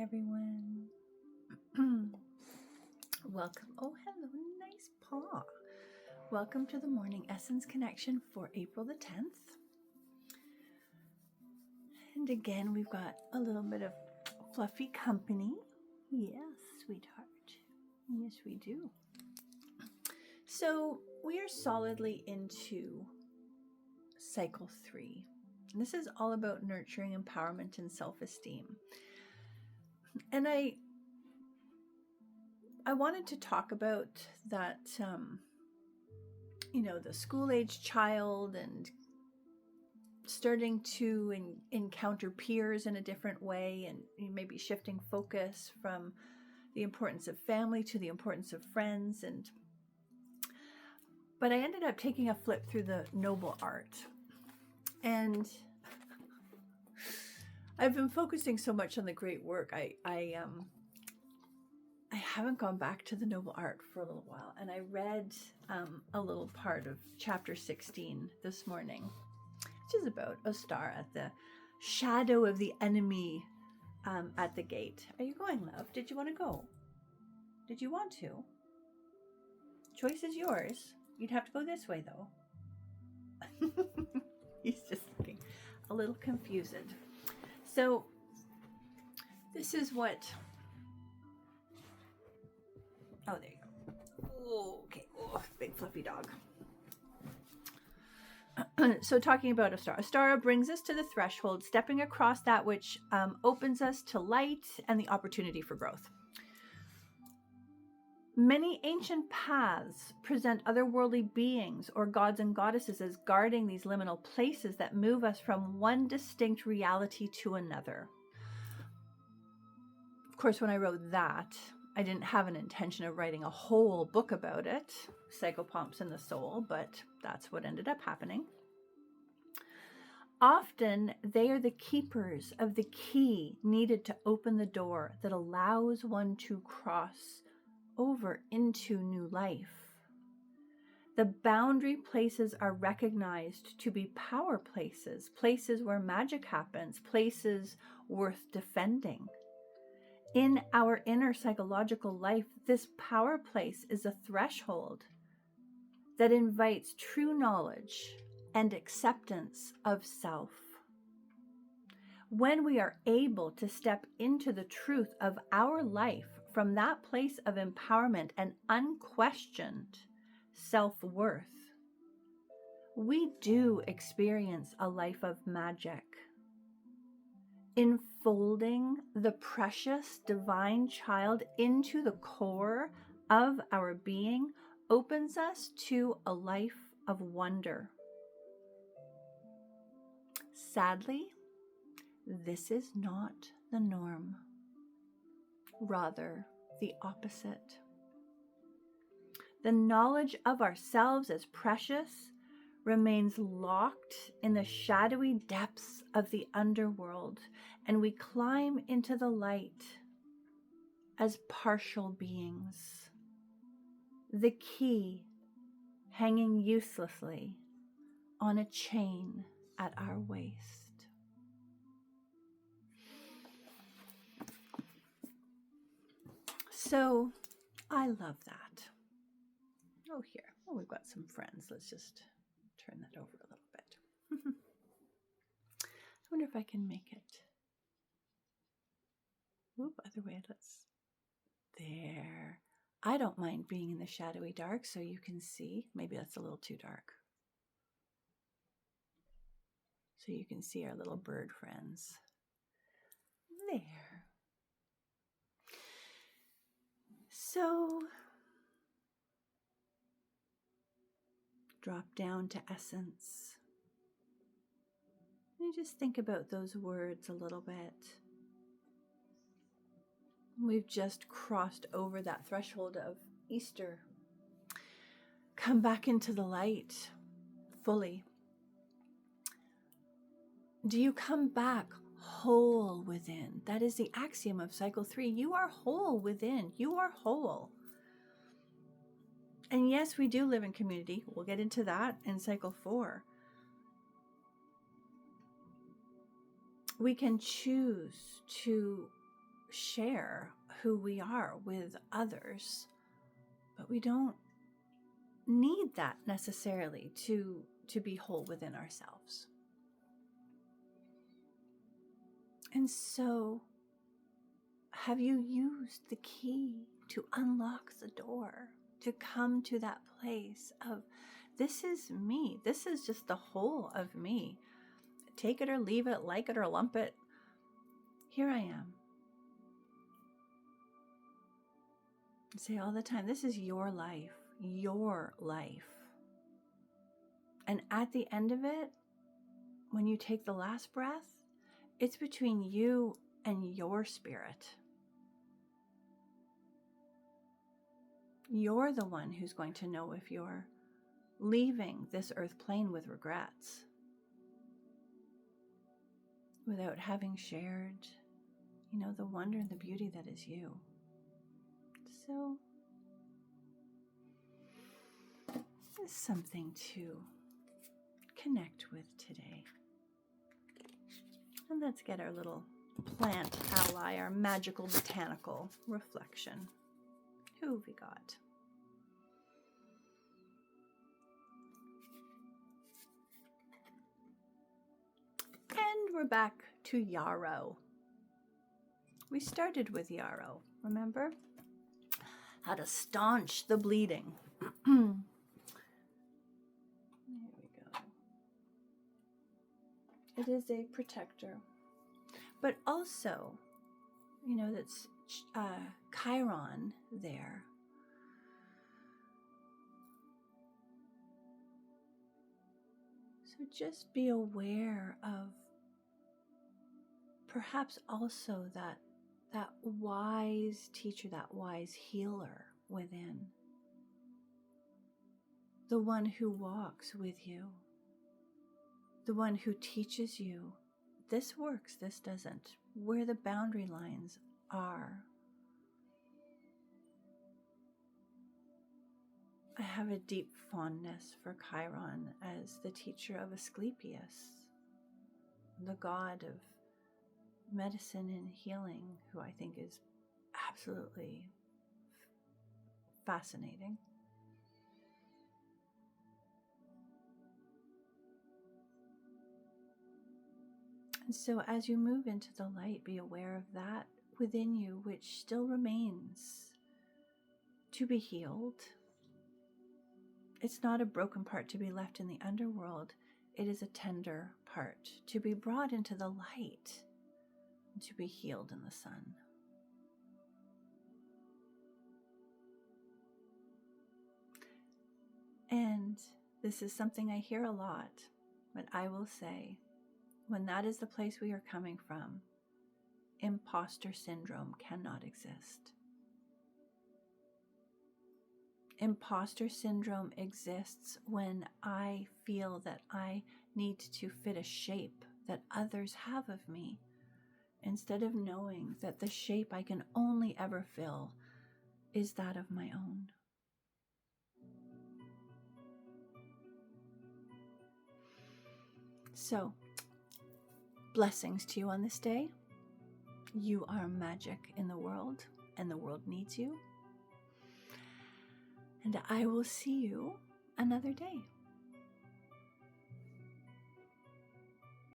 everyone. Welcome. Oh, hello, nice paw. Welcome to the Morning Essence Connection for April the 10th. And again, we've got a little bit of fluffy company. Yes, sweetheart. Yes, we do. So we are solidly into cycle 3. And this is all about nurturing empowerment and self-esteem. And I wanted to talk about that, the school-age child and starting to encounter peers in a different way, and maybe shifting focus from the importance of family to the importance of friends. But I ended up taking a flip through the noble art. And I've been focusing so much on the great work. I haven't gone back to the noble art for a little while, and I read a little part of chapter 16 this morning, which is about a star at the shadow of the enemy at the gate. Are you going, love? Did you want to go? Did you want to? Choice is yours. You'd have to go this way, though. He's just looking a little confused. So this is what... Oh, there you go. Oh, okay. Oh, big fluffy dog. So talking about a star. A star brings us to the threshold, stepping across that which opens us to light and the opportunity for growth. Many ancient paths present otherworldly beings or gods and goddesses as guarding these liminal places that move us from one distinct reality to another. Of course, when I wrote that, I didn't have an intention of writing a whole book about it, psychopomps in the soul, but that's what ended up happening. Often, they are the keepers of the key needed to open the door that allows one to cross over into new life. The boundary places are recognized to be power places, places where magic happens, places worth defending. In our inner psychological life, this power place is a threshold that invites true knowledge and acceptance of self. When we are able to step into the truth of our life from that place of empowerment and unquestioned self-worth, we do experience a life of magic. Enfolding the precious divine child into the core of our being opens us to a life of wonder. Sadly, this is not the norm. Rather, the opposite. The knowledge of ourselves as precious remains locked in the shadowy depths of the underworld, and we climb into the light as partial beings. The key hanging uselessly on a chain at our waist. So, I love that. Oh, here. Oh, we've got some friends. Let's just turn that over a little bit. I wonder if I can make it. Oop, other way. There. I don't mind being in the shadowy dark so you can see. Maybe that's a little too dark. So you can see our little bird friends. There. So, drop down to essence. And just think about those words a little bit. We've just crossed over that threshold of Easter. Come back into the light fully. Do you come back whole within? That is the axiom of cycle 3. You are whole within. You are whole. And yes, we do live in community. We'll get into that in cycle 4. We can choose to share who we are with others, but we don't need that necessarily to be whole within ourselves. And so, have you used the key to unlock the door, to come to that place of, this is me, this is just the whole of me. Take it or leave it, like it or lump it. Here I am. I say all the time, this is your life, your life. And at the end of it, when you take the last breath, it's between you and your spirit. You're the one who's going to know if you're leaving this earth plane with regrets, without having shared, the wonder and the beauty that is you. So, it's something to connect with today. And let's get our little plant ally, our magical botanical reflection. Who have we got? And we're back to Yarrow. We started with Yarrow, remember? How to staunch the bleeding. There we go. It is a protector. But also, that's Chiron there. So just be aware of perhaps also that wise teacher, that wise healer within. The one who walks with you. The one who teaches you, this works, this doesn't. Where the boundary lines are. I have a deep fondness for Chiron as the teacher of Asclepius, the god of medicine and healing, who I think is absolutely fascinating. And so as you move into the light, be aware of that within you, which still remains to be healed. It's not a broken part to be left in the underworld. It is a tender part to be brought into the light and to be healed in the sun. And this is something I hear a lot, but I will say, when that is the place we are coming from, imposter syndrome cannot exist. Imposter syndrome exists when I feel that I need to fit a shape that others have of me, instead of knowing that the shape I can only ever fill is that of my own. So, blessings to you on this day. You are magic in the world, and the world needs you. And I will see you another day.